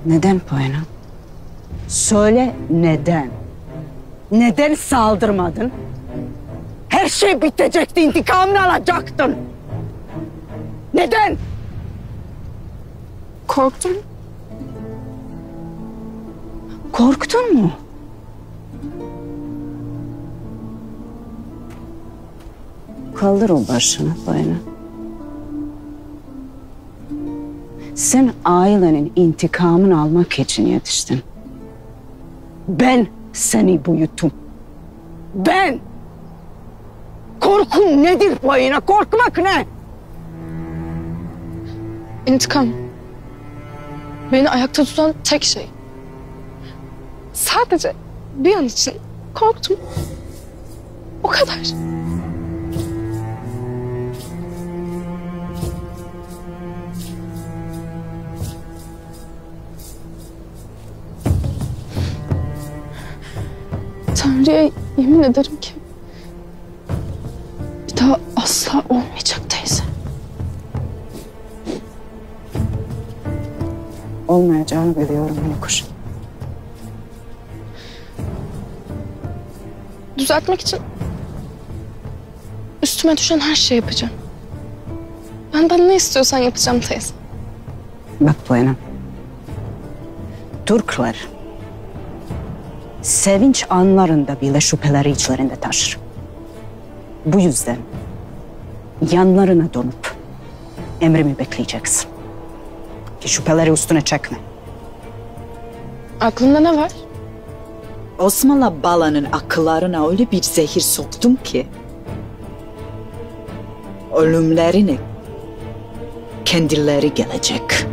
Neden Poyena? Söyle neden? Neden saldırmadın? Her şey bitecekti, intikamını alacaktın. Neden? Korktum. Korktun mu? Kaldır o başını Poyena. Sen ailenin intikamını almak için yetiştin. Ben seni büyüttüm. Ben! Korkun nedir Poyena? Korkmak ne? İntikam. Beni ayakta tutan tek şey. Sadece bir an için korktum. O kadar. Tanrı'ya yemin ederim ki bir daha asla olmayacak teyze. Olmayacağını biliyorum Minikuş. Düzeltmek için üstüme düşen her şeyi yapacağım. Benden ne istiyorsan yapacağım teyze. Bak Poyena. Türkler sevinç anlarında bile şüpheleri içlerinde taşır. Bu yüzden yanlarına dönüp emrimi bekleyeceksin. Ki şüpheleri üstüne çekme. Aklında ne var? Osmanlı balanın akıllarına öyle bir zehir soktum ki ölümlerine kendileri gelecek.